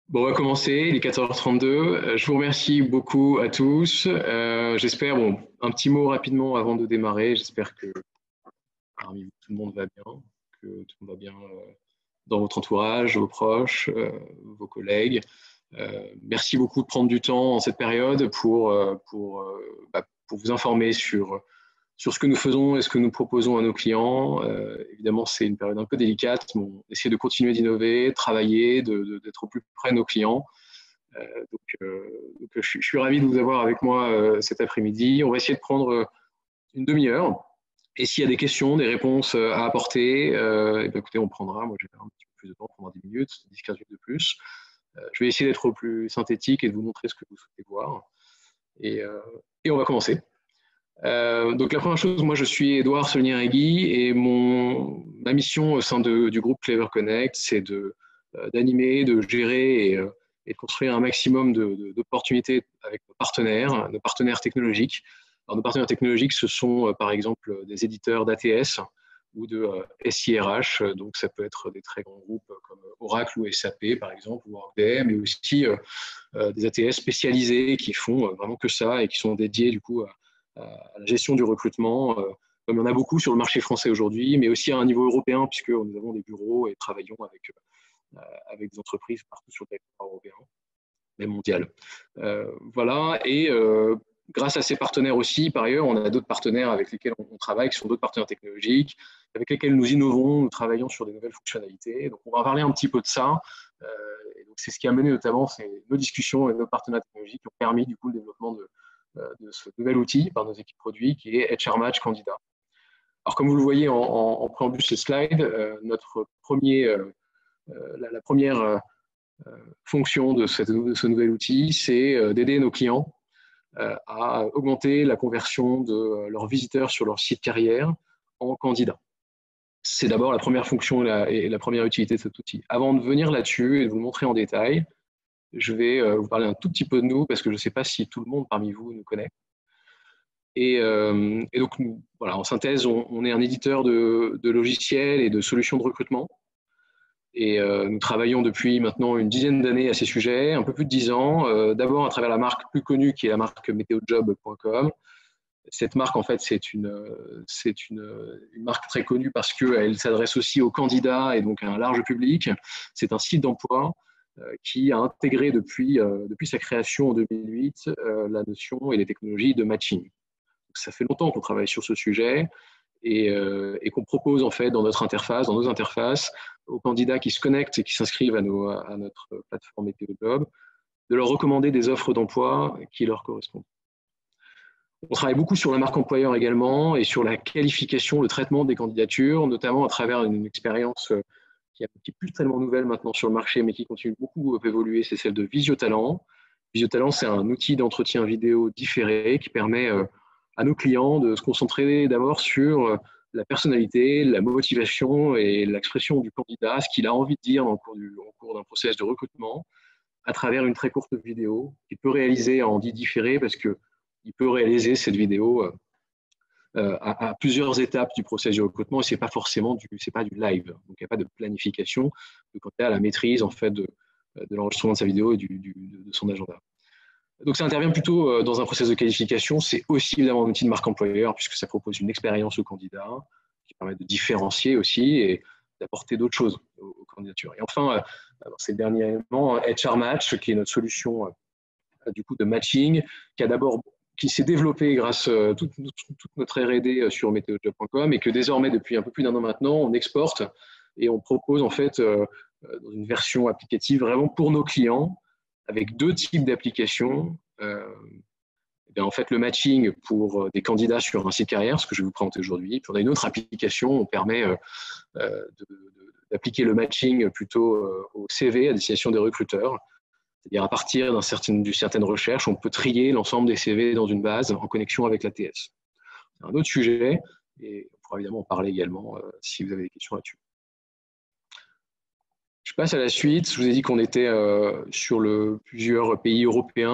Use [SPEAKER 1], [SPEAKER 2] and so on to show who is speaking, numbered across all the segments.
[SPEAKER 1] Bon, on va commencer, il est 14h32. Je vous remercie beaucoup à tous. J'espère, bon, un petit mot rapidement avant de démarrer. J'espère que parmi vous, tout le monde va bien, que tout le monde va bien dans votre entourage, vos proches, vos collègues. Merci beaucoup de prendre du temps en cette période pour vous informer sur ce que nous faisons et ce que nous proposons à nos clients. Évidemment, c'est une période un peu délicate, mais on essaie de continuer d'innover, travailler, d'être au plus près de nos clients. Donc, je suis ravi de vous avoir avec moi cet après-midi. On va essayer de prendre une demi-heure. Et s'il y a des questions, des réponses à apporter, et bien, écoutez, on prendra. Moi, j'ai un petit peu plus de temps, on prendra 10 minutes, 10-15 minutes de plus. Je vais essayer d'être au plus synthétique et de vous montrer ce que vous souhaitez voir. Et on va commencer. Donc la première chose, moi je suis Édouard Solnier-Regui et ma mission au sein du groupe Clever Connect, c'est d'animer, de gérer et de construire un maximum d'opportunités avec nos partenaires technologiques. Alors, nos partenaires technologiques, ce sont par exemple des éditeurs d'ATS ou de SIRH, donc ça peut être des très grands groupes comme Oracle ou SAP par exemple, ou Workday, mais aussi des ATS spécialisés qui font vraiment que ça et qui sont dédiés du coup à la gestion du recrutement, comme il y en a beaucoup sur le marché français aujourd'hui, mais aussi à un niveau européen, puisque nous avons des bureaux et travaillons avec des entreprises partout sur le territoire européen, même mondial. Voilà, et grâce à ces partenaires aussi, par ailleurs, on a d'autres partenaires avec lesquels on travaille, qui sont d'autres partenaires technologiques, avec lesquels nous innovons, nous travaillons sur des nouvelles fonctionnalités. Donc, on va parler un petit peu de ça. Et donc, c'est ce qui a mené notamment nos discussions avec nos partenaires technologiques qui ont permis du coup le développement de ce nouvel outil par nos équipes produits qui est HR Match Candidat. Alors, comme vous le voyez en préambule de ce slide, la première fonction de ce nouvel outil, c'est d'aider nos clients à augmenter la conversion de leurs visiteurs sur leur site carrière en candidats. C'est d'abord la première fonction et la première utilité de cet outil. Avant de venir là-dessus et de vous le montrer en détail, je vais vous parler un tout petit peu de nous parce que je ne sais pas si tout le monde parmi vous nous connaît. Et donc, voilà, en synthèse, on est un éditeur de logiciels et de solutions de recrutement. Et nous travaillons depuis maintenant une dizaine d'années à ces sujets, un peu plus de 10 ans, d'abord à travers la marque plus connue qui est la marque meteojob.com. Cette marque, en fait, c'est une marque très connue parce qu'elle s'adresse aussi aux candidats et donc à un large public. C'est un site d'emploi qui a intégré depuis sa création en 2008 la notion et les technologies de matching. Donc, ça fait longtemps qu'on travaille sur ce sujet et qu'on propose en fait dans nos interfaces, aux candidats qui se connectent et qui s'inscrivent à notre plateforme Meteojob, de leur recommander des offres d'emploi qui leur correspondent. On travaille beaucoup sur la marque employeur également et sur la qualification, le traitement des candidatures, notamment à travers une expérience qui est plus tellement nouvelle maintenant sur le marché, mais qui continue beaucoup à évoluer, c'est celle de Visiotalent. Visiotalent, c'est un outil d'entretien vidéo différé qui permet à nos clients de se concentrer d'abord sur la personnalité, la motivation et l'expression du candidat, ce qu'il a envie de dire au cours d'un process de recrutement, à travers une très courte vidéo qu'il peut réaliser en dit différé parce qu'il peut réaliser cette vidéo à plusieurs étapes du processus de recrutement et c'est pas du live. Donc il n'y a pas de planification de quand il a la maîtrise en fait de l'enregistrement de sa vidéo et de son agenda. Donc ça intervient plutôt dans un processus de qualification. C'est aussi évidemment un outil de marque employeur puisque ça propose une expérience au candidat qui permet de différencier aussi et d'apporter d'autres choses aux candidatures. Et enfin, c'est le dernier élément, HR Match, qui est notre solution du coup de matching, qui s'est développée grâce à toute notre R&D sur meteojob.com et que désormais, depuis un peu plus d'un an maintenant, on exporte et on propose en fait dans une version applicative vraiment pour nos clients avec deux types d'applications. En fait, le matching pour des candidats sur un site carrière, ce que je vais vous présenter aujourd'hui. Puis on a une autre application, on permet d'appliquer le matching plutôt au CV à destination des recruteurs. C'est-à-dire à partir d'une certaine recherche, on peut trier l'ensemble des CV dans une base en connexion avec l'ATS. C'est un autre sujet et on pourra évidemment en parler également si vous avez des questions là-dessus. Je passe à la suite. Je vous ai dit qu'on était sur plusieurs pays européens.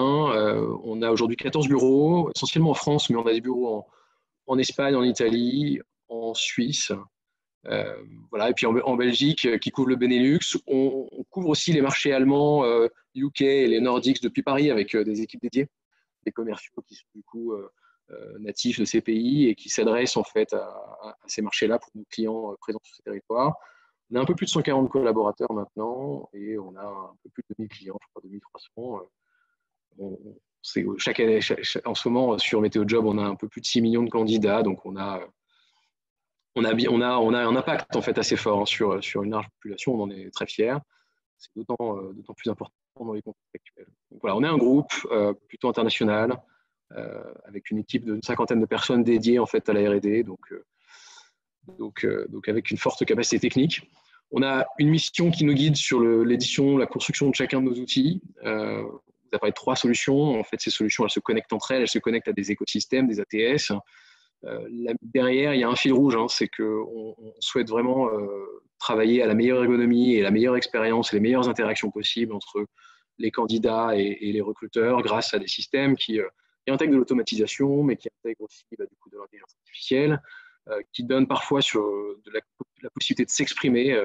[SPEAKER 1] On a aujourd'hui 14 bureaux, essentiellement en France, mais on a des bureaux en Espagne, en Italie, en Suisse Voilà. Et puis en Belgique, qui couvre le Benelux, on couvre aussi les marchés allemands, UK et les Nordiques depuis Paris avec des équipes dédiées, des commerciaux qui sont du coup natifs de ces pays et qui s'adressent en fait à ces marchés-là pour nos clients présents sur ces territoires. On a un peu plus de 140 collaborateurs maintenant et on a un peu plus de 2000 clients, je crois 2300. Chaque année, en ce moment, sur Météo Job, on a un peu plus de 6 millions de candidats, donc on a un impact en fait assez fort hein, sur une large population, on en est très fiers. C'est d'autant plus important dans les contextes actuels. Donc voilà, on est un groupe plutôt international, avec une équipe d'une cinquantaine de personnes dédiées en fait à la R&D, donc avec une forte capacité technique. On a une mission qui nous guide sur l'édition, la construction de chacun de nos outils. Vous avez parlé de 3 solutions. En fait, ces solutions, elles se connectent entre elles, elles se connectent à des écosystèmes, des ATS. Derrière, il y a un fil rouge, hein, c'est qu'on souhaite vraiment travailler à la meilleure ergonomie et la meilleure expérience et les meilleures interactions possibles entre les candidats et les recruteurs grâce à des systèmes qui intègrent de l'automatisation, mais qui intègrent aussi du coup, de l'intelligence artificielle, qui donnent parfois la possibilité de s'exprimer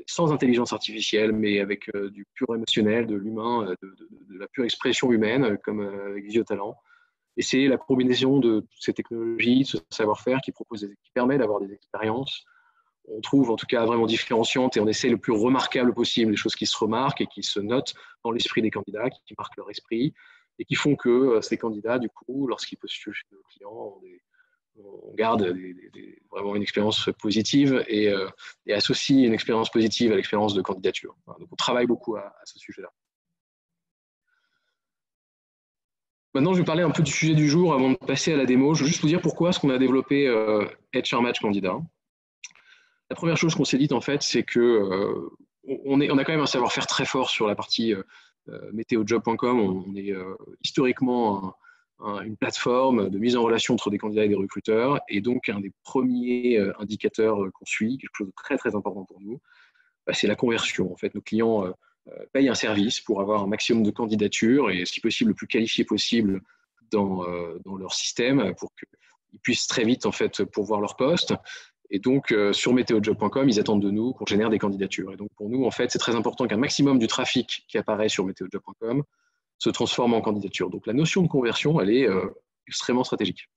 [SPEAKER 1] sans intelligence artificielle, mais avec du pur émotionnel, de l'humain, de la pure expression humaine, comme avec Visio-Talent. Et c'est la combinaison de toutes ces technologies, de ce savoir-faire qui permet d'avoir des expériences, on trouve en tout cas vraiment différenciantes et on essaie le plus remarquable possible, les choses qui se remarquent et qui se notent dans l'esprit des candidats, qui marquent leur esprit et qui font que ces candidats, du coup, lorsqu'ils postulent chez nos clients, on garde vraiment une expérience positive et associe une expérience positive à l'expérience de candidature. Donc on travaille beaucoup à ce sujet-là. Maintenant, je vais parler un peu du sujet du jour avant de passer à la démo. Je veux juste vous dire pourquoi est-ce qu'on a développé HR Match Candidat. La première chose qu'on s'est dit, en fait, c'est que on a quand même un savoir-faire très fort sur la partie météojob.com. On est historiquement une plateforme de mise en relation entre des candidats et des recruteurs, et donc un des premiers indicateurs qu'on suit, quelque chose de très très important pour nous, c'est la conversion. En fait, nos clients payent un service pour avoir un maximum de candidatures et, si possible, le plus qualifié possible dans leur système pour qu'ils puissent très vite en fait pourvoir leur poste. Et donc, sur météojob.com, ils attendent de nous qu'on génère des candidatures. Et donc, pour nous, en fait, c'est très important qu'un maximum du trafic qui apparaît sur météojob.com se transforme en candidature. Donc, la notion de conversion, elle est extrêmement stratégique.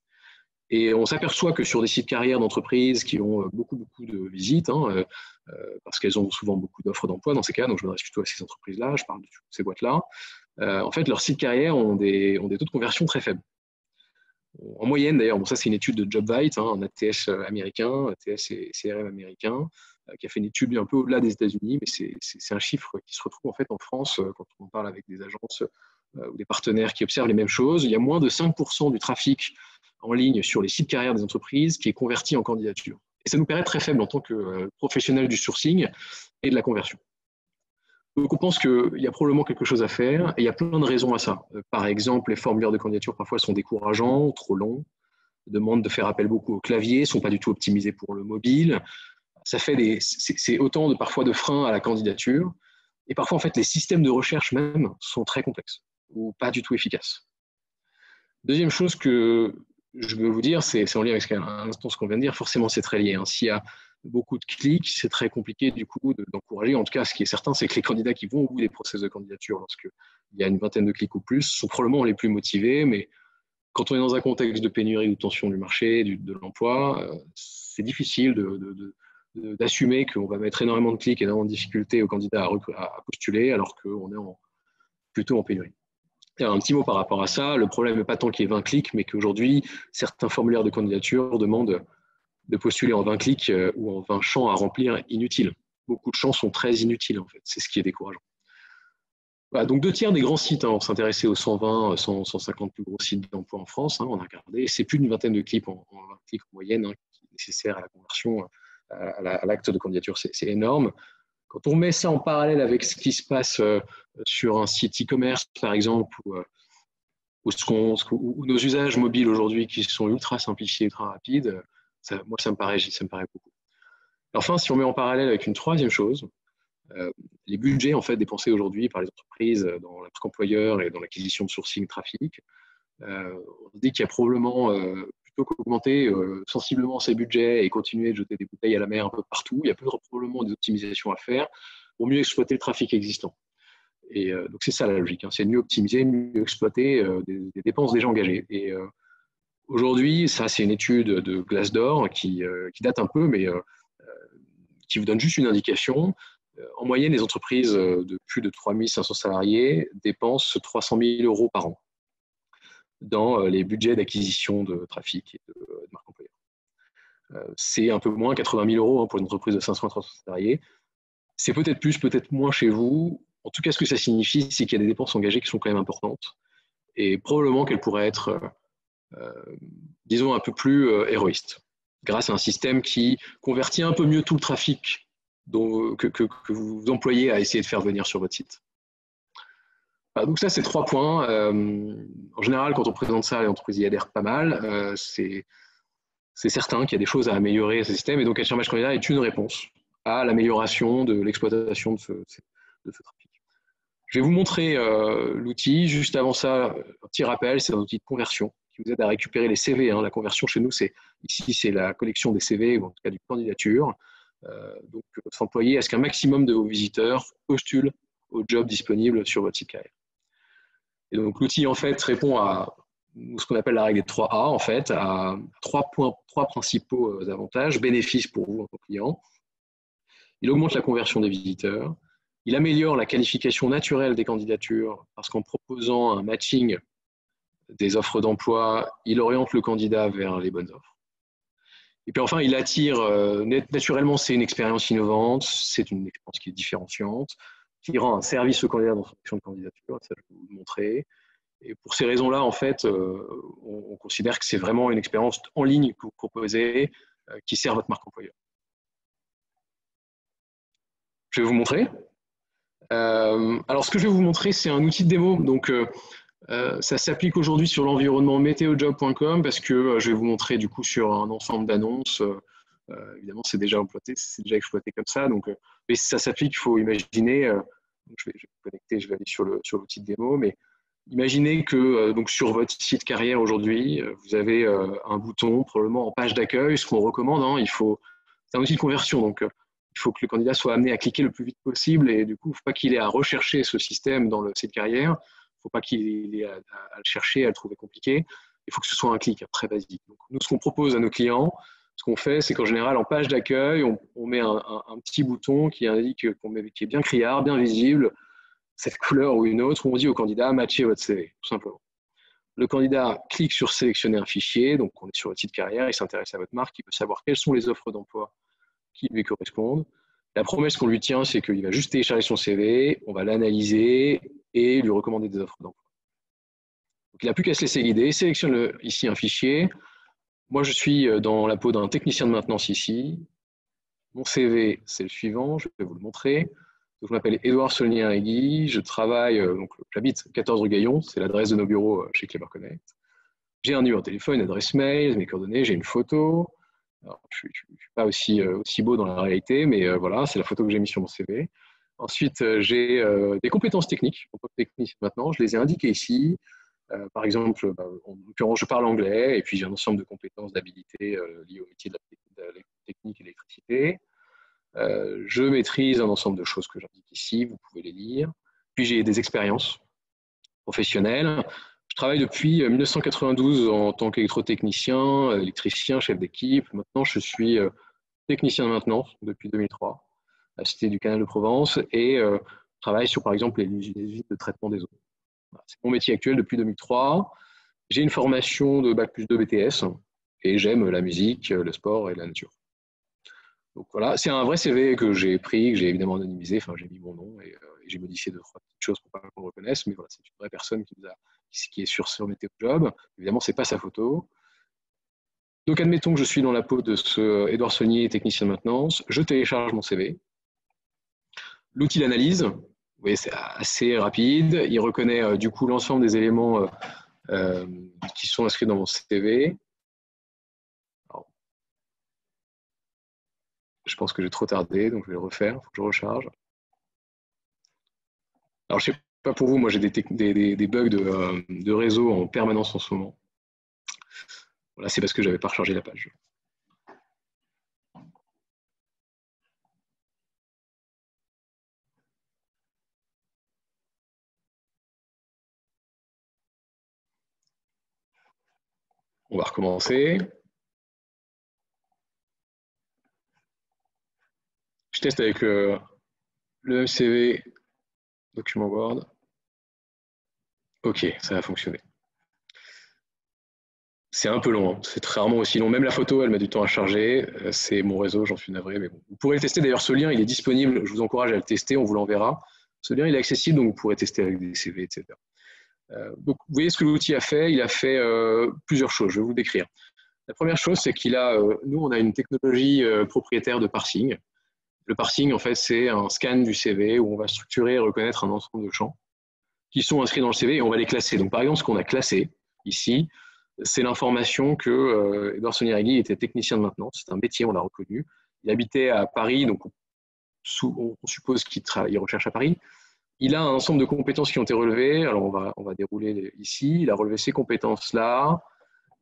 [SPEAKER 1] Et on s'aperçoit que sur des sites carrières d'entreprises qui ont beaucoup de visites, hein, parce qu'elles ont souvent beaucoup d'offres d'emploi dans ces cas, donc je m'adresse plutôt à ces entreprises-là, je parle de ces boîtes-là, en fait, leurs sites carrières ont des taux de conversion très faibles. En moyenne, d'ailleurs, bon, ça c'est une étude de JobVite, hein, un ATS américain, ATS et CRM américain, qui a fait une étude un peu au-delà des États-Unis, mais c'est un chiffre qui se retrouve en fait en France quand on parle avec des agences ou des partenaires qui observent les mêmes choses. Il y a moins de 5% du trafic en ligne sur les sites carrières des entreprises qui est converti en candidature. Et ça nous paraît très faible en tant que professionnels du sourcing et de la conversion. Donc on pense qu'il y a probablement quelque chose à faire et il y a plein de raisons à ça. Par exemple, les formulaires de candidature parfois sont décourageants, trop longs, demandent de faire appel beaucoup au clavier, ne sont pas du tout optimisés pour le mobile. C'est autant parfois de freins à la candidature. Et parfois, en fait, les systèmes de recherche même sont très complexes ou pas du tout efficaces. Deuxième chose que je veux vous dire, c'est en lien avec ce qu'on vient de dire, forcément c'est très lié. Hein. S'il y a beaucoup de clics, c'est très compliqué du coup d'encourager. En tout cas, ce qui est certain, c'est que les candidats qui vont au bout des process de candidature, lorsqu'il y a une vingtaine de clics ou plus, sont probablement les plus motivés. Mais quand on est dans un contexte de pénurie ou de tension du marché, de l'emploi, c'est difficile d'assumer qu'on va mettre énormément de clics et énormément de difficultés aux candidats à postuler alors qu'on est plutôt en pénurie. Un petit mot par rapport à ça, le problème n'est pas tant qu'il y ait 20 clics, mais qu'aujourd'hui, certains formulaires de candidature demandent de postuler en 20 clics ou en 20 champs à remplir inutiles. Beaucoup de champs sont très inutiles, en fait. C'est ce qui est décourageant. Voilà, donc 2 tiers des grands sites, hein, on s'intéressait aux 120, 150 plus gros sites d'emploi en France, hein, on a regardé, c'est plus d'une vingtaine de clics en moyenne hein, qui est nécessaire à la conversion, à l'acte de candidature, c'est énorme. Quand on met ça en parallèle avec ce qui se passe sur un site e-commerce, par exemple, ou nos usages mobiles aujourd'hui qui sont ultra simplifiés, ultra rapides, moi, ça me paraît beaucoup. Enfin, si on met en parallèle avec une troisième chose, les budgets en fait, dépensés aujourd'hui par les entreprises dans la marque employeur et dans l'acquisition de sourcing trafic, on se dit qu'il y a probablement plus plutôt qu'augmenter sensiblement ses budgets et continuer de jeter des bouteilles à la mer un peu partout, il y a probablement des optimisations à faire pour mieux exploiter le trafic existant. Et donc c'est ça la logique, hein, c'est de mieux optimiser, mieux exploiter des dépenses déjà engagées. Et aujourd'hui, ça c'est une étude de Glassdoor qui date un peu, mais qui vous donne juste une indication. En moyenne, les entreprises de plus de 3500 salariés dépensent 300 000 € par an dans les budgets d'acquisition de trafic et de marque employeur. C'est un peu moins, 80 000 € pour une entreprise de 500 salariés. C'est peut-être plus, peut-être moins chez vous. En tout cas, ce que ça signifie, c'est qu'il y a des dépenses engagées qui sont quand même importantes et probablement qu'elles pourraient être, disons, un peu plus héroïstes, grâce à un système qui convertit un peu mieux tout le trafic que vous employez à essayer de faire venir sur votre site. Donc ça, c'est 3 points. En général, quand on présente ça, les entreprises y adhèrent pas mal. C'est certain qu'il y a des choses à améliorer à ce système, et donc Action Match Candidat est une réponse à l'amélioration de l'exploitation de ce trafic. Je vais vous montrer l'outil. Juste avant ça, un petit rappel, c'est un outil de conversion qui vous aide à récupérer les CV. Hein. La conversion chez nous, ici, c'est la collection des CV, ou en tout cas d'une candidature. Donc, s'employer à ce qu'un maximum de vos visiteurs postulent aux jobs disponibles sur votre site carrière. Et donc, l'outil, en fait, répond à ce qu'on appelle la règle des 3A, en fait, à 3 principaux avantages, bénéfices pour vous en tant que client. Il augmente la conversion des visiteurs. Il améliore la qualification naturelle des candidatures parce qu'en proposant un matching des offres d'emploi, il oriente le candidat vers les bonnes offres. Et puis enfin, il attire, naturellement, c'est une expérience innovante, c'est une expérience qui est différenciante, qui rend un service au candidat dans son action de candidature, ça je vais vous le montrer. Et pour ces raisons-là, en fait, on considère que c'est vraiment une expérience en ligne que vous proposez qui sert votre marque employeur. Je vais vous montrer. Alors, ce que je vais vous montrer, c'est un outil de démo. Donc, ça s'applique aujourd'hui sur l'environnement meteojob.com parce que je vais vous montrer du coup sur un ensemble d'annonces. Évidemment, c'est déjà exploité comme ça. Donc, mais ça s'applique, il faut imaginer. Donc je vais me connecter, je vais aller sur l'outil de démo. Mais imaginez que donc sur votre site carrière aujourd'hui, vous avez un bouton probablement en page d'accueil. Ce qu'on recommande, hein, c'est un outil de conversion. Donc, il faut que le candidat soit amené à cliquer le plus vite possible et du coup, il ne faut pas qu'il ait à rechercher ce système dans le site carrière. Il ne faut pas qu'il ait à le chercher, à le trouver compliqué. Il faut que ce soit un clic très basique. Donc, nous, ce qu'on propose à nos clients, ce qu'on fait, c'est qu'en général, en page d'accueil, on met un petit bouton qui indique, qui est bien criard, bien visible, cette couleur ou une autre, où on dit au candidat « matchez votre CV », tout simplement. Le candidat clique sur « sélectionner un fichier », donc on est sur le site carrière, il s'intéresse à votre marque, il peut savoir quelles sont les offres d'emploi qui lui correspondent. La promesse qu'on lui tient, c'est qu'il va juste télécharger son CV, on va l'analyser et lui recommander des offres d'emploi. Donc, il n'a plus qu'à se laisser guider. Sélectionne ici un fichier. Moi, je suis dans la peau d'un technicien de maintenance ici. Mon CV, c'est le suivant. Je vais vous le montrer. Donc, je m'appelle Édouard Saulnier-Aigui. Je travaille, j'habite 14 rue Gaillon. C'est l'adresse de nos bureaux chez Clever Connect. J'ai un numéro de téléphone, une adresse mail, mes coordonnées, j'ai une photo. Alors, je ne suis pas aussi beau dans la réalité, mais voilà, c'est la photo que j'ai mise sur mon CV. Ensuite, j'ai des compétences techniques en tant que technicien maintenant. Je les ai indiquées ici. Par exemple, en l'occurrence, je parle anglais et puis j'ai un ensemble de compétences, d'habilités liées au métier de la technique et de l'électricité. Je maîtrise un ensemble de choses que j'indique ici, vous pouvez les lire. Puis j'ai des expériences professionnelles. Je travaille depuis 1992 en tant qu'électrotechnicien, électricien, chef d'équipe. Maintenant, je suis technicien de maintenance depuis 2003 à la Cité du Canal de Provence et je travaille sur, par exemple, les usines de traitement des eaux. Voilà, c'est mon métier actuel depuis 2003. J'ai une formation de Bac+2 BTS et j'aime la musique, le sport et la nature. Donc voilà, c'est un vrai CV que j'ai pris, que j'ai évidemment anonymisé. Enfin, j'ai mis mon nom et j'ai modifié 2-3 petites choses pour pas qu'on le reconnaisse. Mais voilà, c'est une vraie personne qui est sur Météo Job. Évidemment, c'est pas sa photo. Donc, admettons que je suis dans la peau de ce Édouard Saulnier, technicien de maintenance. Je télécharge mon CV. L'outil d'analyse, vous voyez, c'est assez rapide. Il reconnaît du coup l'ensemble des éléments qui sont inscrits dans mon CV. Alors, je pense que j'ai trop tardé, donc je vais le refaire. Il faut que je recharge. Alors, je ne sais pas pour vous, moi j'ai des bugs de réseau en permanence en ce moment. Voilà, c'est parce que je n'avais pas rechargé la page. On va recommencer. Je teste avec le même CV, document Word. Ok, ça a fonctionné. C'est un peu long, hein. C'est très rarement aussi long. Même la photo, elle met du temps à charger. C'est mon réseau, j'en suis navré, mais bon. Vous pourrez le tester. D'ailleurs, ce lien, il est disponible. Je vous encourage à le tester, on vous l'enverra. Ce lien, il est accessible, donc vous pourrez tester avec des CV, etc. Donc, vous voyez ce que l'outil a fait. Il a fait plusieurs choses. Je vais vous décrire. La première chose, c'est qu'il a, nous, on a une technologie propriétaire de parsing. Le parsing, en fait, c'est un scan du CV où on va structurer et reconnaître un ensemble de champs qui sont inscrits dans le CV et on va les classer. Donc, par exemple, ce qu'on a classé ici, c'est l'information que Edouard Soniraghi était technicien de maintenance. C'est un métier, on l'a reconnu. Il habitait à Paris, donc on suppose qu'il recherche à Paris. Il a un ensemble de compétences qui ont été relevées. Alors, on va dérouler ici. Il a relevé ces compétences-là.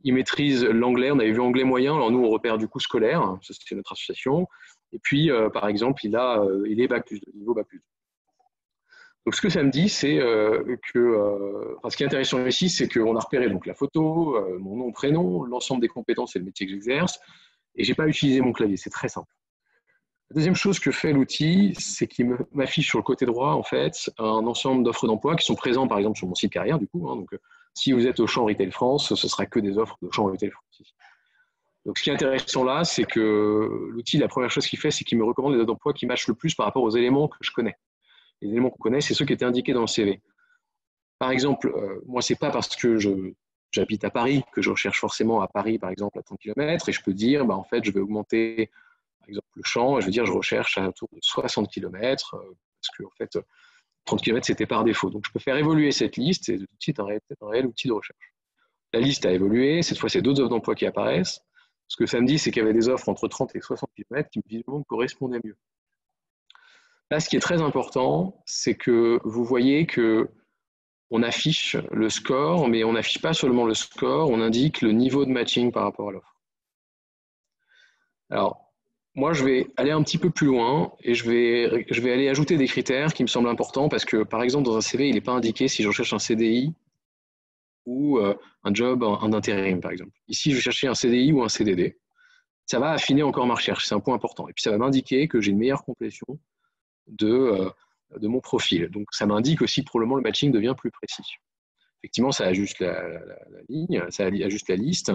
[SPEAKER 1] Il maîtrise l'anglais. On avait vu anglais moyen. Alors, nous, on repère du coup scolaire. Ça, c'est notre association. Et puis, par exemple, il est Bac+, niveau Bac+. Donc, ce que ça me dit, c'est ce qui est intéressant ici, c'est qu'on a repéré donc, la photo, mon nom, prénom, l'ensemble des compétences et le métier que j'exerce, et je n'ai pas utilisé mon clavier. C'est très simple. La deuxième chose que fait l'outil, c'est qu'il m'affiche sur le côté droit, en fait, un ensemble d'offres d'emploi qui sont présents, par exemple, sur mon site carrière, du coup. Hein, donc, si vous êtes au champ Retail France, ce ne sera que des offres de champ Retail France ici. Donc, ce qui est intéressant là, c'est que l'outil, la première chose qu'il fait, c'est qu'il me recommande les offres d'emploi qui matchent le plus par rapport aux éléments que je connais. Les éléments qu'on connaît, c'est ceux qui étaient indiqués dans le CV. Par exemple, moi, ce n'est pas parce que j'habite à Paris que je recherche forcément à Paris, par exemple, à 30 km, et je peux dire, en fait, je vais augmenter, par exemple, le champ, et je vais dire, je recherche à autour de 60 km, parce que, en fait, 30 km, c'était par défaut. Donc, je peux faire évoluer cette liste, et c'est un réel outil de recherche. La liste a évolué, cette fois, c'est d'autres offres d'emploi qui apparaissent. Ce que ça me dit, c'est qu'il y avait des offres entre 30 et 60 km qui, visiblement, correspondaient mieux. Là, ce qui est très important, c'est que vous voyez que on affiche le score, mais on n'affiche pas seulement le score, on indique le niveau de matching par rapport à l'offre. Alors, moi, je vais aller un petit peu plus loin et je vais aller ajouter des critères qui me semblent importants parce que, par exemple, dans un CV, il n'est pas indiqué si je recherche un CDI ou un job en intérim, par exemple. Ici, je vais chercher un CDI ou un CDD. Ça va affiner encore ma recherche, c'est un point important. Et puis, ça va m'indiquer que j'ai une meilleure complétion de mon profil. Donc, ça m'indique aussi que probablement le matching devient plus précis. Effectivement, ça ajuste la ligne, ça ajuste la liste.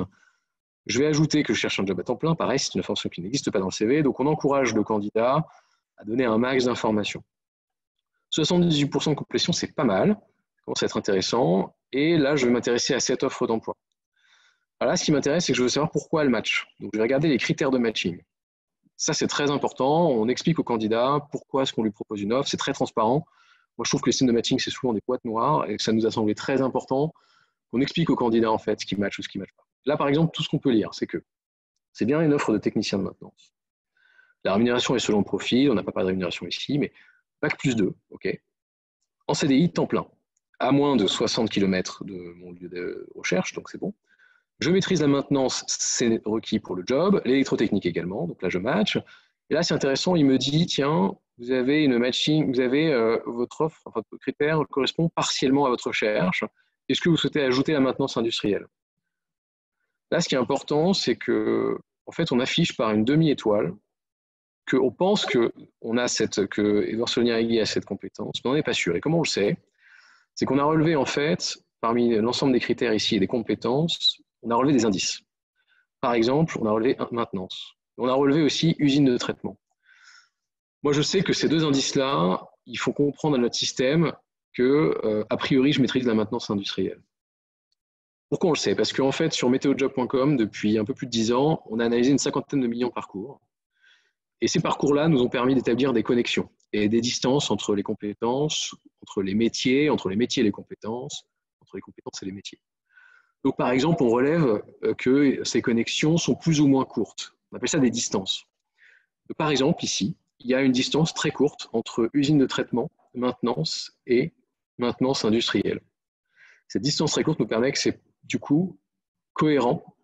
[SPEAKER 1] Je vais ajouter que je cherche un job à temps plein. Pareil, c'est une information qui n'existe pas dans le CV. Donc, on encourage le candidat à donner un max d'informations. 78% de complétion, c'est pas mal. Ça commence à être intéressant. Et là, je vais m'intéresser à cette offre d'emploi. Là, ce qui m'intéresse, c'est que je veux savoir pourquoi elle match. Donc, je vais regarder les critères de matching. Ça, c'est très important. On explique au candidat pourquoi est-ce qu'on lui propose une offre. C'est très transparent. Moi, je trouve que les systèmes de matching, c'est souvent des boîtes noires et que ça nous a semblé très important qu'on explique au candidat en fait ce qui match ou ce qui ne match pas. Là, par exemple, tout ce qu'on peut lire, c'est que c'est bien une offre de technicien de maintenance. La rémunération est selon le profil. On n'a pas parlé de rémunération ici, mais Bac+2, OK. En CDI, temps plein, à moins de 60 km de mon lieu de recherche, donc c'est bon. Je maîtrise la maintenance, c'est requis pour le job, l'électrotechnique également, donc là je match. Et là c'est intéressant, il me dit, tiens, vous avez une matching, vous avez votre offre, enfin, votre critère correspond partiellement à votre recherche. Est-ce que vous souhaitez ajouter la maintenance industrielle? Là, ce qui est important, c'est que, en fait, on affiche par une demi-étoile qu'on pense que Edouard Soniraghi a cette compétence, mais on n'est pas sûr. Et comment on le sait? C'est qu'on a relevé, en fait, parmi l'ensemble des critères ici et des compétences, on a relevé des indices. Par exemple, on a relevé maintenance. On a relevé aussi usine de traitement. Moi, je sais que ces deux indices-là, il faut comprendre à notre système que, a priori, je maîtrise la maintenance industrielle. Pourquoi on le sait? Parce qu'en fait, sur météojob.com, depuis un peu plus de 10 ans, on a analysé une cinquantaine de millions de parcours. Et ces parcours-là nous ont permis d'établir des connexions et des distances entre les compétences, entre les métiers et les compétences, entre les compétences et les métiers. Donc, par exemple, on relève que ces connexions sont plus ou moins courtes. On appelle ça des distances. Donc, par exemple, ici, il y a une distance très courte entre usine de traitement, maintenance et maintenance industrielle. Cette distance très courte nous permet que c'est du coup cohérent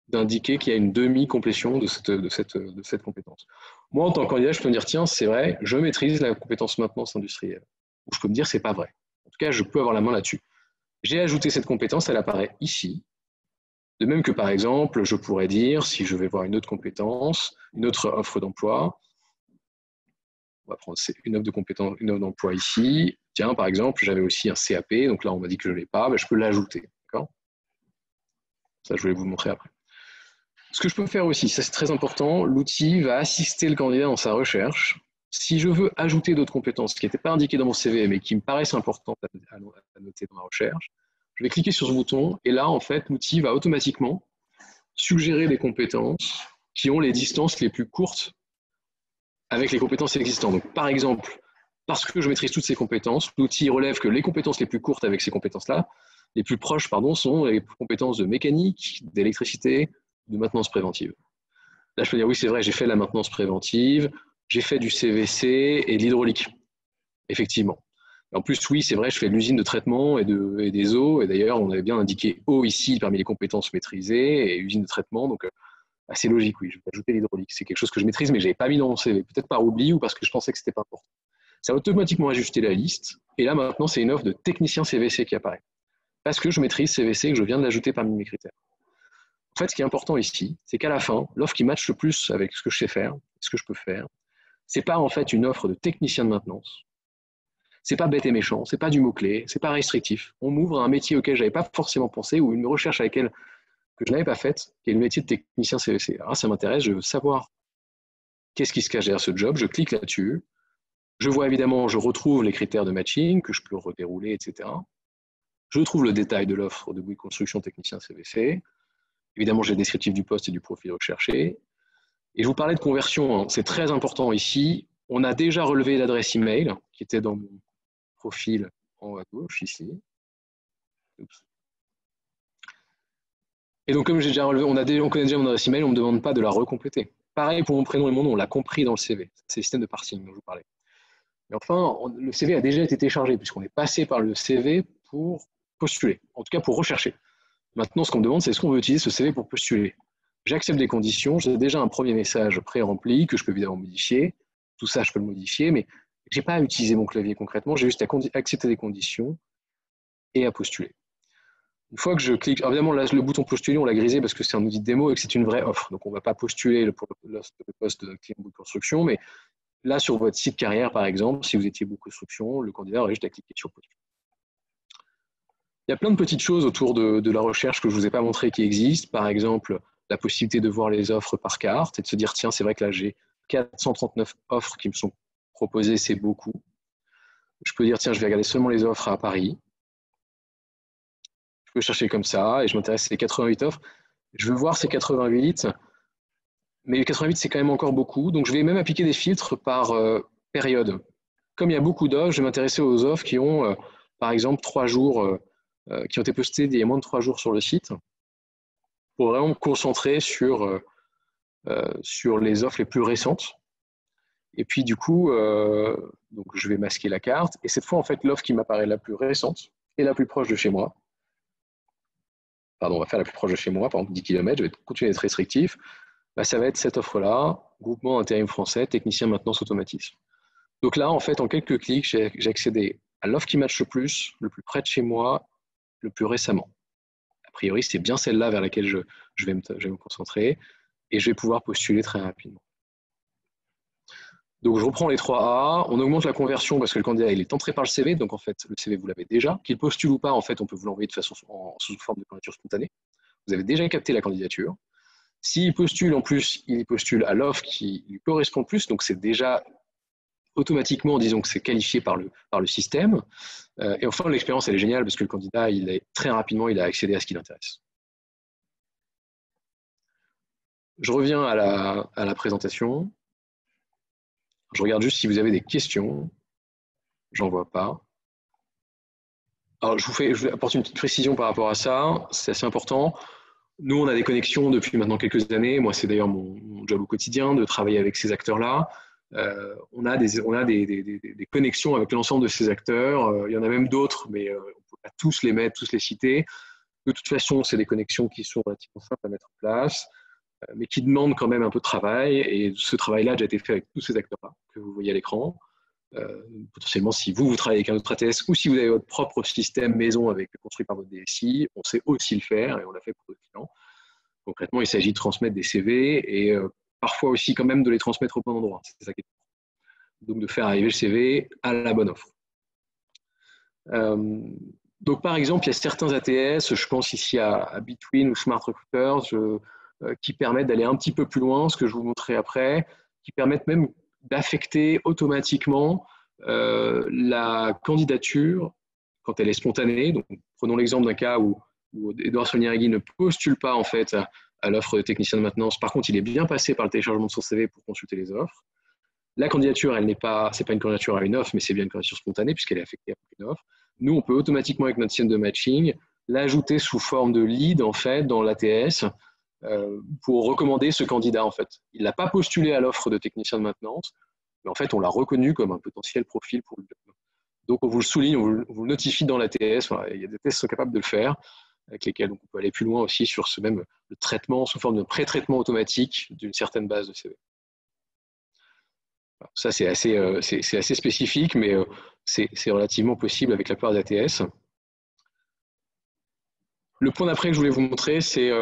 [SPEAKER 1] d'indiquer qu'il y a une demi-complétion de cette compétence. Moi, en tant que candidat, je peux me dire, tiens, c'est vrai, je maîtrise la compétence maintenance industrielle. Ou je peux me dire, c'est pas vrai. En tout cas, je peux avoir la main là-dessus. J'ai ajouté cette compétence, elle apparaît ici. De même que, par exemple, je pourrais dire, si je vais voir une autre compétence, une autre offre d'emploi, on va prendre une offre de compétence, une offre d'emploi ici. Tiens, par exemple, j'avais aussi un CAP, donc là, on m'a dit que je ne l'ai pas, je peux l'ajouter. Ça, je vais vous le montrer après. Ce que je peux faire aussi, ça c'est très important, l'outil va assister le candidat dans sa recherche. Si je veux ajouter d'autres compétences qui n'étaient pas indiquées dans mon CV, mais qui me paraissent importantes à noter dans ma recherche, je vais cliquer sur ce bouton, et là, en fait, l'outil va automatiquement suggérer des compétences qui ont les distances les plus courtes avec les compétences existantes. Donc, par exemple, parce que je maîtrise toutes ces compétences, l'outil relève que les compétences les plus courtes avec ces compétences-là, les plus proches, pardon, sont les compétences de mécanique, d'électricité, de maintenance préventive. Là, je peux dire, oui, c'est vrai, j'ai fait la maintenance préventive, j'ai fait du CVC et de l'hydraulique, effectivement. En plus, oui, c'est vrai, je fais de l'usine de traitement et des eaux, et d'ailleurs, on avait bien indiqué eau ici parmi les compétences maîtrisées, et usine de traitement, donc c'est logique, oui, je vais ajouter l'hydraulique. C'est quelque chose que je maîtrise, mais je n'avais pas mis dans mon CV, peut-être par oubli ou parce que je pensais que ce n'était pas important. Ça a automatiquement ajusté la liste, et là, maintenant, c'est une offre de technicien CVC qui apparaît, parce que je maîtrise CVC et que je viens de l'ajouter parmi mes critères. En fait, ce qui est important ici, c'est qu'à la fin, l'offre qui matche le plus avec ce que je sais faire, ce que je peux faire, ce n'est pas en fait une offre de technicien de maintenance. Ce n'est pas bête et méchant, ce n'est pas du mot-clé, ce n'est pas restrictif. On m'ouvre un métier auquel je n'avais pas forcément pensé ou une recherche avec elle que je n'avais pas faite, qui est le métier de technicien CVC. Alors ça m'intéresse, je veux savoir qu'est-ce qui se cache derrière ce job, je clique là-dessus. Je vois évidemment, je retrouve les critères de matching que je peux redérouler, etc. Je trouve le détail de l'offre de Bouygues Construction technicien CVC. Évidemment, j'ai le descriptif du poste et du profil recherché. Et je vous parlais de conversion, hein. C'est très important ici. On a déjà relevé l'adresse email qui était dans mon profil en haut à gauche ici. Oups. Et donc, comme j'ai déjà relevé, on connaît déjà mon adresse email, on ne me demande pas de la recompléter. Pareil pour mon prénom et mon nom, on l'a compris dans le CV. C'est le système de parsing dont je vous parlais. Mais enfin, le CV a déjà été téléchargé puisqu'on est passé par le CV pour postuler, en tout cas pour rechercher. Maintenant, ce qu'on me demande, c'est est-ce qu'on veut utiliser ce CV pour postuler? J'accepte des conditions, j'ai déjà un premier message pré-rempli que je peux évidemment modifier. Tout ça, je peux le modifier, mais je n'ai pas à utiliser mon clavier concrètement, j'ai juste à accepter des conditions et à postuler. Une fois que je clique, évidemment, là, le bouton postuler, on l'a grisé parce que c'est un outil de démo et que c'est une vraie offre. Donc, on ne va pas postuler pour le poste de client Bouygues Construction, mais là, sur votre site carrière, par exemple, si vous étiez Bouygues Construction, le candidat aurait juste à cliquer sur postuler. Il y a plein de petites choses autour de la recherche que je ne vous ai pas montré qui existent. Par exemple, la possibilité de voir les offres par carte et de se dire, tiens, c'est vrai que là, j'ai 439 offres qui me sont proposées, c'est beaucoup. Je peux dire, tiens, je vais regarder seulement les offres à Paris. Je peux chercher comme ça et je m'intéresse à ces 88 offres. Je veux voir ces 88, mais les 88, c'est quand même encore beaucoup. Donc, je vais même appliquer des filtres par période. Comme il y a beaucoup d'offres, je vais m'intéresser aux offres qui ont, par exemple, 3 jours, qui ont été postées il y a moins de 3 jours sur le site, pour vraiment me concentrer sur les offres les plus récentes. Et puis, du coup, donc je vais masquer la carte. Et cette fois, en fait, l'offre qui m'apparaît la plus récente et la plus proche de chez moi, pardon, on va faire la plus proche de chez moi, par exemple 10 km, je vais continuer d'être restrictif, bah, ça va être cette offre-là, groupement intérim français, technicien maintenance automatisme. Donc là, en fait, en quelques clics, j'ai accédé à l'offre qui matche le plus près de chez moi, le plus récemment. A priori, c'est bien celle-là vers laquelle je vais me concentrer et je vais pouvoir postuler très rapidement. Donc, je reprends les 3A, on augmente la conversion parce que le candidat il est entré par le CV, donc en fait, le CV, vous l'avez déjà. Qu'il postule ou pas, en fait, on peut vous l'envoyer de façon sous forme de candidature spontanée. Vous avez déjà capté la candidature. S'il postule, en plus, il postule à l'offre qui lui correspond le plus, donc c'est déjà automatiquement, disons que c'est qualifié par le système. Et enfin, l'expérience, elle est géniale parce que le candidat, très rapidement, il a accédé à ce qui l'intéresse. Je reviens à la présentation. Je regarde juste si vous avez des questions. J'en vois pas. Alors, je vous apporte une petite précision par rapport à ça. C'est assez important. Nous, on a des connexions depuis maintenant quelques années. Moi, c'est d'ailleurs mon job au quotidien de travailler avec ces acteurs-là. On a des connexions avec l'ensemble de ces acteurs. Il y en a même d'autres, mais on ne peut pas tous les mettre, tous les citer. De toute façon, c'est des connexions qui sont relativement simples à mettre en place, mais qui demandent quand même un peu de travail. Et ce travail-là a déjà été fait avec tous ces acteurs-là que vous voyez à l'écran. Potentiellement, si vous travaillez avec un autre ATS ou si vous avez votre propre système maison construit par votre DSI, on sait aussi le faire et on l'a fait pour d'autres clients. Concrètement, il s'agit de transmettre des CV et parfois aussi quand même de les transmettre au bon endroit. C'est ça qui est important. Donc de faire arriver le CV à la bonne offre. Donc par exemple, il y a certains ATS, je pense ici à Between ou Smart Recruiters, qui permettent d'aller un petit peu plus loin, ce que je vous montrerai après, qui permettent même d'affecter automatiquement la candidature quand elle est spontanée. Donc, prenons l'exemple d'un cas où Edouard Solniargui ne postule pas en fait à l'offre de technicien de maintenance. Par contre, il est bien passé par le téléchargement de son CV pour consulter les offres. La candidature, c'est pas une candidature à une offre, mais c'est bien une candidature spontanée puisqu'elle est affectée à une offre. Nous, on peut automatiquement avec notre système de matching l'ajouter sous forme de lead en fait dans l'ATS pour recommander ce candidat en fait. Il n'a pas postulé à l'offre de technicien de maintenance, mais en fait, on l'a reconnu comme un potentiel profil pour le job. Donc, on vous le souligne, on vous le notifie dans l'ATS. Voilà, il y a des tests qui sont capables de le faire, avec lesquels donc, on peut aller plus loin aussi sur ce même le traitement sous forme de pré-traitement automatique d'une certaine base de CV. Alors, ça, c'est assez spécifique, mais c'est relativement possible avec la plupart des ATS. Le point d'après que je voulais vous montrer, c'est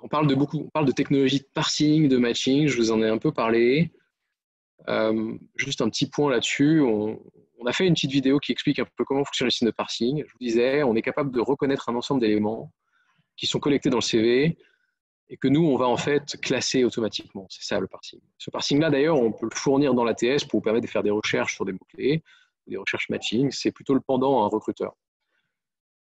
[SPEAKER 1] on parle de technologie de parsing, de matching, je vous en ai un peu parlé. Juste un petit point là-dessus, on a fait une petite vidéo qui explique un peu comment fonctionne le système de parsing. Je vous disais, on est capable de reconnaître un ensemble d'éléments qui sont collectés dans le CV et que nous, on va en fait classer automatiquement. C'est ça le parsing. Ce parsing-là, d'ailleurs, on peut le fournir dans l'ATS pour vous permettre de faire des recherches sur des mots-clés, des recherches matching. C'est plutôt le pendant à un recruteur.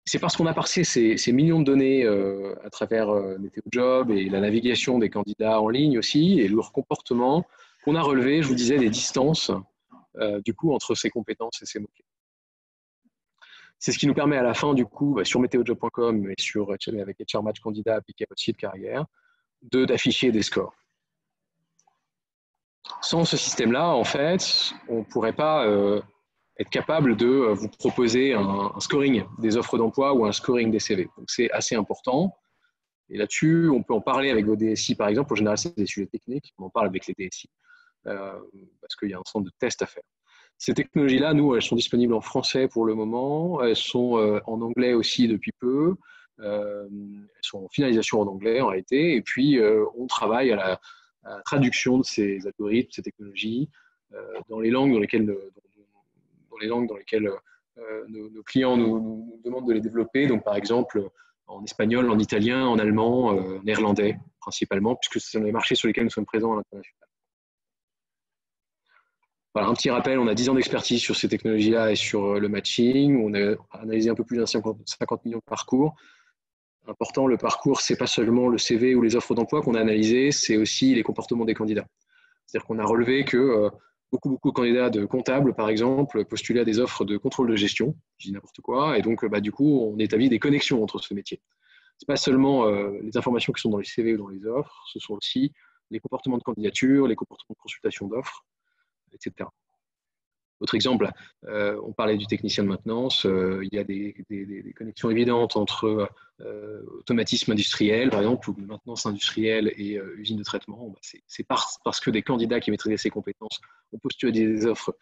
[SPEAKER 1] C'est parce qu'on a parsé ces millions de données à travers Météo Job et la navigation des candidats en ligne aussi et leur comportement qu'on a relevé, je vous disais, des distances du coup entre ces compétences et ces mots-clés. C'est ce qui nous permet à la fin, du coup, sur météojob.com et avec HR Match Candidat appliqué à votre site carrière, d'afficher des scores. Sans ce système-là, en fait, on ne pourrait pas être capable de vous proposer un scoring des offres d'emploi ou un scoring des CV. Donc, c'est assez important. Et là-dessus, on peut en parler avec vos DSI, par exemple. En général, c'est des sujets techniques. On en parle avec les DSI parce qu'il y a un ensemble de tests à faire. Ces technologies-là, nous, elles sont disponibles en français pour le moment. Elles sont en anglais aussi depuis peu. Elles sont en finalisation en anglais, en réalité. Et puis, on travaille à la traduction de ces algorithmes, ces technologies, dans les langues dans lesquelles nos clients nous demandent de les développer. Donc, par exemple, en espagnol, en italien, en allemand, néerlandais, principalement, puisque ce sont les marchés sur lesquels nous sommes présents à l'international. Voilà, un petit rappel, on a 10 ans d'expertise sur ces technologies-là et sur le matching. On a analysé un peu plus de 50 millions de parcours. Important, le parcours, ce n'est pas seulement le CV ou les offres d'emploi qu'on a analysé, c'est aussi les comportements des candidats. C'est-à-dire qu'on a relevé que beaucoup de candidats de comptables, par exemple, postulaient à des offres de contrôle de gestion, je dis n'importe quoi, et donc du coup, on établit des connexions entre ce métier. Ce n'est pas seulement les informations qui sont dans les CV ou dans les offres, ce sont aussi les comportements de candidature, les comportements de consultation d'offres, etc. Autre exemple, on parlait du technicien de maintenance, il y a des connexions évidentes entre automatisme industriel, par exemple, ou maintenance industrielle et usine de traitement. C'est parce que des candidats qui maîtrisaient ces compétences ont postulé des offres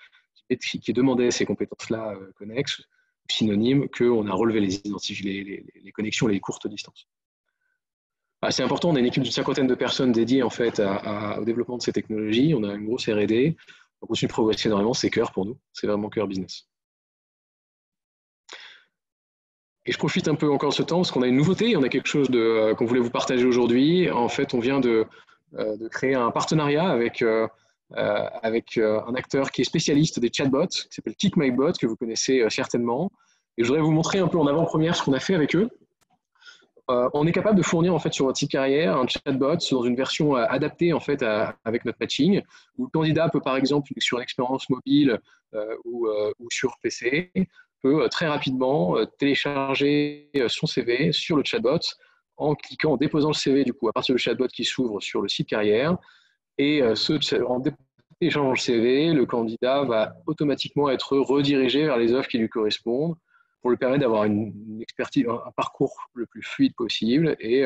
[SPEAKER 1] qui demandaient ces compétences-là connexes, synonymes, qu'on a relevé les connexions, les courtes distances. C'est important, on a une équipe d'une 50aine de personnes dédiées en fait, au développement de ces technologies. On a une grosse R&D. On continue de progresser énormément, c'est cœur pour nous, c'est vraiment cœur business. Et je profite un peu encore de ce temps parce qu'on a une nouveauté, on a quelque chose qu'on voulait vous partager aujourd'hui. En fait, on vient de créer un partenariat avec un acteur qui est spécialiste des chatbots, qui s'appelle KickMyBot, que vous connaissez certainement. Et je voudrais vous montrer un peu en avant-première ce qu'on a fait avec eux. On est capable de fournir en fait sur votre site carrière un chatbot dans une version adaptée en fait avec notre matching, où le candidat peut par exemple sur l'expérience mobile ou sur PC peut très rapidement télécharger son CV sur le chatbot en cliquant, en déposant le CV du coup à partir du chatbot qui s'ouvre sur le site carrière et en téléchargeant le CV, le candidat va automatiquement être redirigé vers les offres qui lui correspondent pour lui permettre d'avoir une expertise, un parcours le plus fluide possible et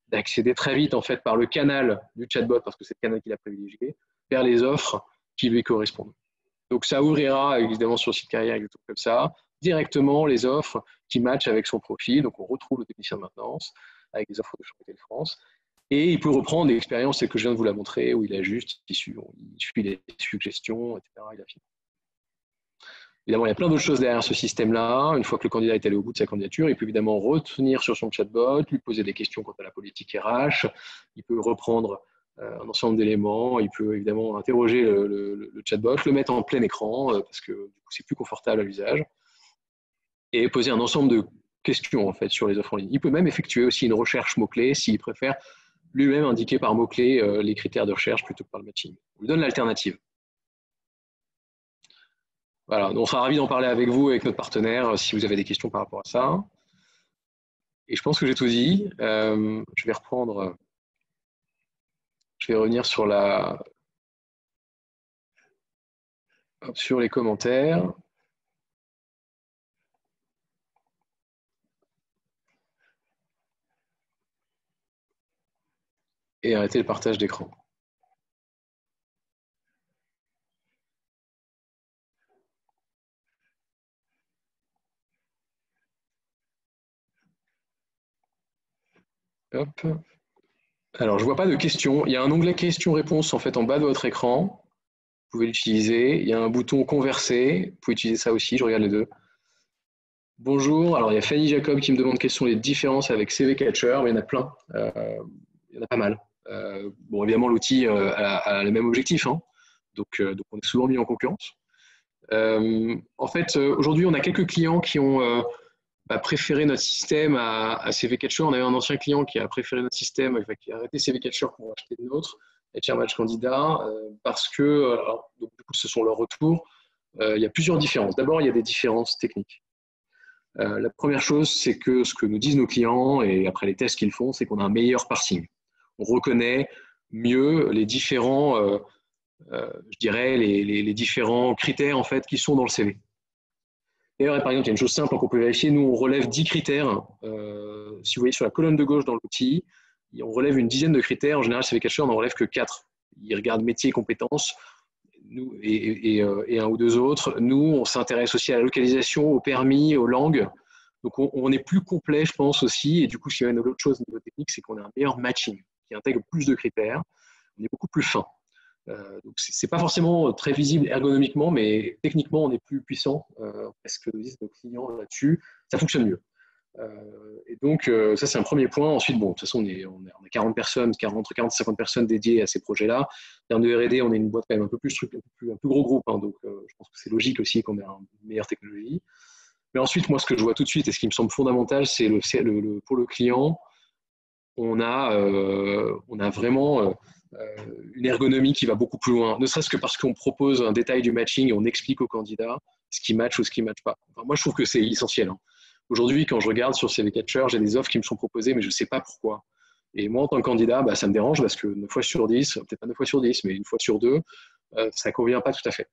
[SPEAKER 1] d'accéder très vite en fait par le canal du chatbot, parce que c'est le canal qu'il a privilégié, vers les offres qui lui correspondent. Donc ça ouvrira évidemment sur le site carrière et tout comme ça, directement les offres qui matchent avec son profil. Donc on retrouve le technicien de maintenance avec les offres de Chantier de France. Et il peut reprendre l'expérience que je viens de vous la montrer, où il ajuste, il suit les suggestions, etc. Il affine. Évidemment, il y a plein d'autres choses derrière ce système-là. Une fois que le candidat est allé au bout de sa candidature, il peut évidemment retenir sur son chatbot, lui poser des questions quant à la politique RH, il peut reprendre un ensemble d'éléments, il peut évidemment interroger le chatbot, le mettre en plein écran, parce que du coup, c'est plus confortable à l'usage, et poser un ensemble de questions en fait, sur les offres en ligne. Il peut même effectuer aussi une recherche mots-clés s'il préfère lui-même indiquer par mots-clés les critères de recherche plutôt que par le matching. On lui donne l'alternative. Voilà, donc on sera ravis d'en parler avec vous, avec notre partenaire, si vous avez des questions par rapport à ça. Et je pense que j'ai tout dit. Je vais reprendre, je vais revenir sur sur les commentaires. Et arrêter le partage d'écran. Hop. Alors, je ne vois pas de questions. Il y a un onglet questions-réponses en fait en bas de votre écran. Vous pouvez l'utiliser. Il y a un bouton converser. Vous pouvez utiliser ça aussi. Je regarde les deux. Bonjour. Alors, il y a Fanny Jacob qui me demande quelles sont les différences avec CV Catcher. Il y en a plein. Il y en a pas mal. Bon, évidemment, l'outil a le même objectif. Hein. Donc, on est souvent mis en concurrence. En fait, aujourd'hui, on a quelques clients qui ont préféré notre système à CV Catcher. On avait un ancien client qui a préféré notre système, qui a arrêté CV Catcher pour acheter le nôtre, HR Match Candidat, parce que, donc, du coup, ce sont leurs retours. Il y a plusieurs différences. D'abord, il y a des différences techniques. La première chose, c'est que ce que nous disent nos clients, et après les tests qu'ils font, c'est qu'on a un meilleur parsing. On reconnaît mieux les différents, je dirais, les différents critères en fait, qui sont dans le CV. D'ailleurs, par exemple, il y a une chose simple qu'on peut vérifier. Nous, on relève 10 critères. Si vous voyez sur la colonne de gauche dans l'outil, on relève une dizaine de critères. En général, CV Catcher, on n'en relève que 4. Il regarde métier et compétences nous, et un ou deux autres. Nous, on s'intéresse aussi à la localisation, au permis, aux langues. Donc, on est plus complet, je pense, aussi. Et du coup, s'il y a une autre chose au niveau technique, c'est qu'on a un meilleur matching qui intègre plus de critères. On est beaucoup plus fin. Donc, ce n'est pas forcément très visible ergonomiquement, mais techniquement, on est plus puissant parce que disent nos clients là-dessus, ça fonctionne mieux. Et donc, ça, c'est un premier point. Ensuite, bon, de toute façon, on a 40 personnes, entre 40 et 50 personnes dédiées à ces projets-là. En termes de R&D, on est une boîte quand même un peu plus gros groupe. Hein, donc, je pense que c'est logique aussi qu'on ait une meilleure technologie. Mais ensuite, moi, ce que je vois tout de suite et ce qui me semble fondamental, c'est pour le client, on a vraiment une ergonomie qui va beaucoup plus loin, ne serait-ce que parce qu'on propose un détail du matching et on explique au candidat ce qui match ou ce qui ne match pas. Enfin, moi, je trouve que c'est essentiel. Hein. Aujourd'hui, quand je regarde sur CV Catcher, j'ai des offres qui me sont proposées, mais je ne sais pas pourquoi. Et moi, en tant que candidat, ça me dérange parce que 9 fois sur 10, peut-être pas 9 fois sur 10, mais une fois sur 2, ça ne convient pas tout à fait.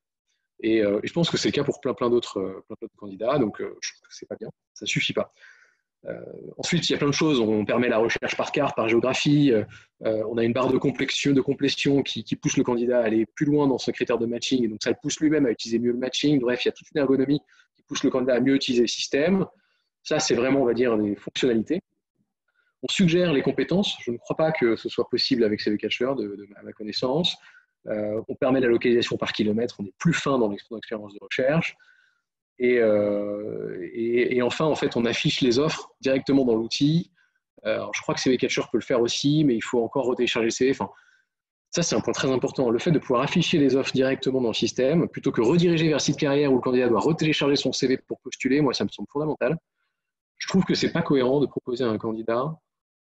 [SPEAKER 1] Et je pense que c'est le cas pour plein d'autres candidats, donc je trouve que ce n'est pas bien, ça ne suffit pas. Ensuite, il y a plein de choses. On permet la recherche par carte, par géographie. On a une barre de complétion qui pousse le candidat à aller plus loin dans ce critère de matching. Et donc, ça le pousse lui-même à utiliser mieux le matching. Bref, il y a toute une ergonomie qui pousse le candidat à mieux utiliser le système. Ça, c'est vraiment, on va dire, des fonctionnalités. On suggère les compétences. Je ne crois pas que ce soit possible avec CV Catcher, à ma connaissance. On permet la localisation par kilomètre. On est plus fin dans l'expérience de recherche. Et enfin, en fait, on affiche les offres directement dans l'outil. Je crois que CV Catcher peut le faire aussi, mais il faut encore retélécharger le CV. Enfin, ça, c'est un point très important. Le fait de pouvoir afficher les offres directement dans le système, plutôt que rediriger vers site carrière où le candidat doit retélécharger son CV pour postuler, moi, ça me semble fondamental. Je trouve que ce n'est pas cohérent de proposer à un candidat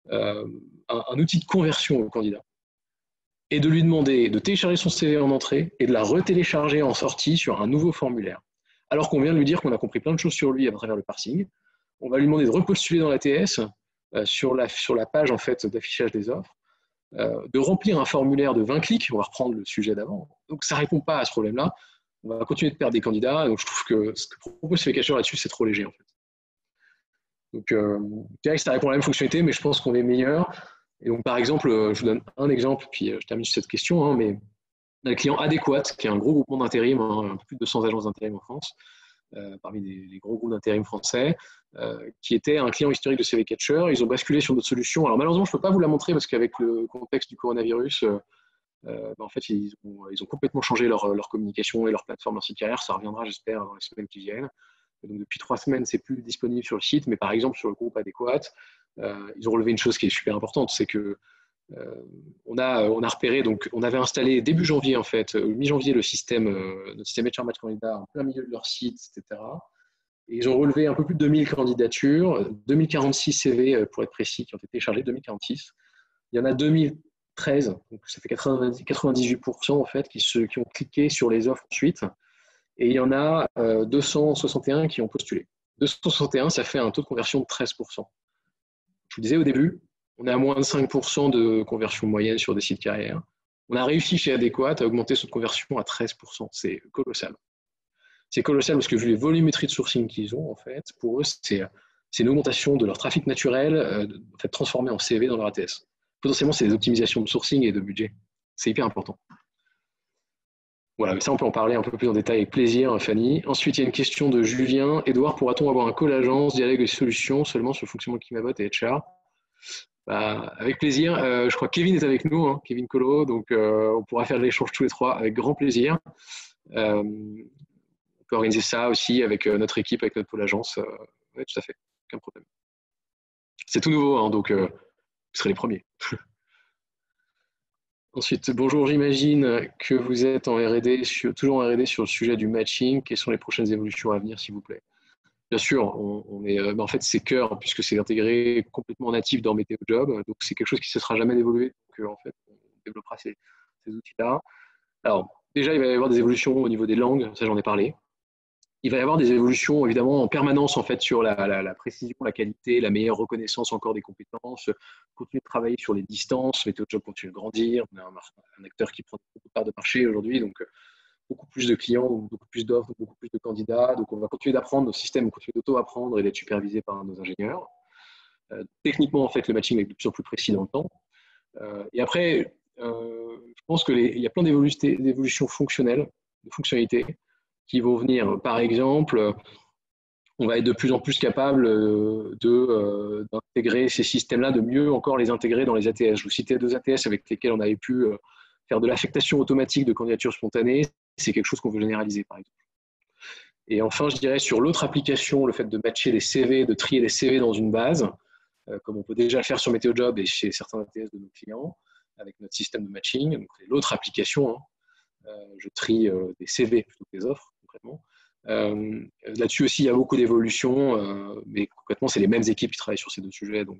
[SPEAKER 1] un outil de conversion au candidat et de lui demander de télécharger son CV en entrée et de la retélécharger en sortie sur un nouveau formulaire. Alors qu'on vient de lui dire qu'on a compris plein de choses sur lui à travers le parsing. On va lui demander de repostuler dans l'ATS sur la page en fait, d'affichage des offres, de remplir un formulaire de 20 clics, on va reprendre le sujet d'avant. Donc ça ne répond pas à ce problème-là. On va continuer de perdre des candidats. Donc je trouve que ce que propose CV Catcher là-dessus, c'est trop léger en fait. Donc, je dirais que ça répond à la même fonctionnalité, mais je pense qu'on est meilleur. Et donc, par exemple, je vous donne un exemple, puis je termine sur cette question, hein, mais on a le client Adéquat, qui est un gros groupement d'intérim, hein, plus de 200 agences d'intérim en France, parmi les gros groupes d'intérim français, qui était un client historique de CV Catcher. Ils ont basculé sur notre solution. Alors malheureusement, je ne peux pas vous la montrer parce qu'avec le contexte du coronavirus, en fait, ils ont complètement changé leur communication et leur plateforme, leur site carrière. Ça reviendra, j'espère, dans les semaines qui viennent. Et donc, depuis 3 semaines, c'est plus disponible sur le site, mais par exemple, sur le groupe Adéquat, ils ont relevé une chose qui est super importante, c'est que on a repéré, donc on avait installé début janvier, en fait, mi-janvier, notre système HR Match Candidat en plein milieu de leur site, etc. Et ils ont relevé un peu plus de 2000 candidatures, 2046 CV pour être précis, qui ont été téléchargés, 2046. Il y en a 2013, donc ça fait 98% en fait, qui ont cliqué sur les offres ensuite. Et il y en a 261 qui ont postulé. 261, ça fait un taux de conversion de 13%. Je vous disais au début, on est à moins de 5% de conversion moyenne sur des sites carrières. On a réussi chez Adéquat à augmenter cette conversion à 13%. C'est colossal. C'est colossal parce que vu les volumétries de sourcing qu'ils ont, en fait, pour eux, c'est une augmentation de leur trafic naturel en fait, transformé en CV dans leur ATS. Potentiellement, c'est des optimisations de sourcing et de budget. C'est hyper important. Voilà, mais ça, on peut en parler un peu plus en détail avec plaisir, Fanny. Ensuite, il y a une question de Julien. Edouard, pourra-t-on avoir un call agence, dialogue et solutions seulement sur le fonctionnement de Kimabot et HR? Avec plaisir. Je crois que Kevin est avec nous, hein, Kevin Colo, donc on pourra faire l'échange tous les trois avec grand plaisir. On peut organiser ça aussi avec notre équipe, avec notre pôle agence. Oui, tout à fait, aucun problème. C'est tout nouveau, hein, donc vous serez les premiers. Ensuite, bonjour, j'imagine que vous êtes en R&D, toujours en R&D sur le sujet du matching. Quelles sont les prochaines évolutions à venir, s'il vous plaît? Bien sûr, on est, en fait, c'est cœur, puisque c'est intégré complètement natif dans Météo Job. Donc, c'est quelque chose qui ne cessera jamais d'évoluer. Donc, en fait, on développera ces outils-là. Alors, déjà, il va y avoir des évolutions au niveau des langues, ça, j'en ai parlé. Il va y avoir des évolutions, évidemment, en permanence, en fait, sur la précision, la qualité, la meilleure reconnaissance encore des compétences, continuer de travailler sur les distances. Météo Job continue de grandir. On a un acteur qui prend beaucoup de parts de marché aujourd'hui, donc beaucoup plus de clients, beaucoup plus d'offres, beaucoup plus de candidats. Donc, on va continuer d'apprendre, nos systèmes vont continuer d'auto-apprendre et d'être supervisés par nos ingénieurs. Techniquement, en fait, le matching est de plus en plus précis dans le temps. Et après, je pense qu'il y a plein d'évolutions fonctionnelles, de fonctionnalités qui vont venir. Par exemple, on va être de plus en plus capable d'intégrer ces systèmes-là, de mieux encore les intégrer dans les ATS. Je vous citais 2 ATS avec lesquels on avait pu faire de l'affectation automatique de candidatures spontanées. C'est quelque chose qu'on veut généraliser, par exemple. Et enfin, je dirais sur l'autre application, le fait de matcher les CV, de trier les CV dans une base, comme on peut déjà le faire sur Météo Job et chez certains ATS de nos clients, avec notre système de matching. Donc, l'autre application, hein, je trie des CV plutôt que des offres, concrètement. Là-dessus aussi, il y a beaucoup d'évolutions, mais concrètement, c'est les mêmes équipes qui travaillent sur ces 2 sujets. Donc,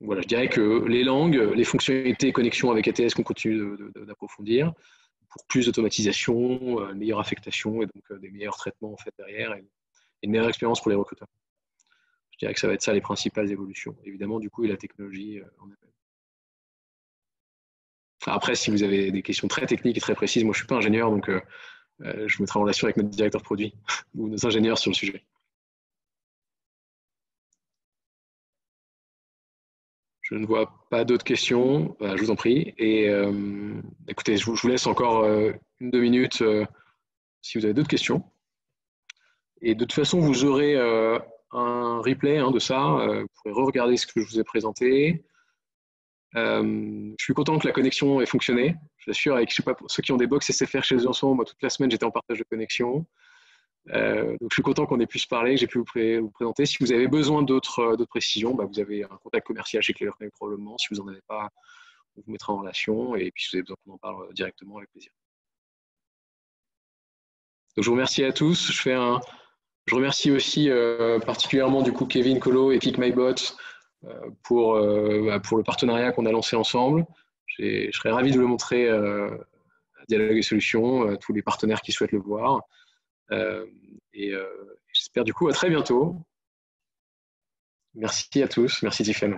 [SPEAKER 1] voilà, je dirais que les langues, les fonctionnalités et connexions avec ATS qu'on continue d'approfondir pour plus d'automatisation, une meilleure affectation et donc des meilleurs traitements en fait, derrière et une meilleure expérience pour les recruteurs. Je dirais que ça va être ça les principales évolutions. Évidemment, du coup, et la technologie en elle-même. Après, si vous avez des questions très techniques et très précises, moi je ne suis pas ingénieur, donc je mettrai en relation avec notre directeur produit ou nos ingénieurs sur le sujet. Je ne vois pas d'autres questions. Je vous en prie. Et écoutez, je vous laisse encore 1-2 minutes si vous avez d'autres questions. Et de toute façon, vous aurez un replay de ça. Vous pourrez re-regarder ce que je vous ai présenté. Je suis content que la connexion ait fonctionné. Je l'assure, avec ceux qui ont des box SFR chez eux en ce moment, moi, toute la semaine, j'étais en partage de connexion. Donc, je suis content qu'on ait pu se parler, que j'ai pu vous présenter. Si vous avez besoin d'autres précisions, vous avez un contact commercial chez Clever Connect probablement. Si vous n'en avez pas, on vous mettra en relation. Et puis, si vous avez besoin qu'on en parle directement, avec plaisir. Donc, je vous remercie à tous. Je remercie aussi particulièrement du coup Kevin Colo et PickMyBot pour le partenariat qu'on a lancé ensemble. Je serais ravi de vous le montrer à Dialogue et Solutions, tous les partenaires qui souhaitent le voir. Et j'espère du coup à très bientôt. Merci à tous. Merci Tiffany.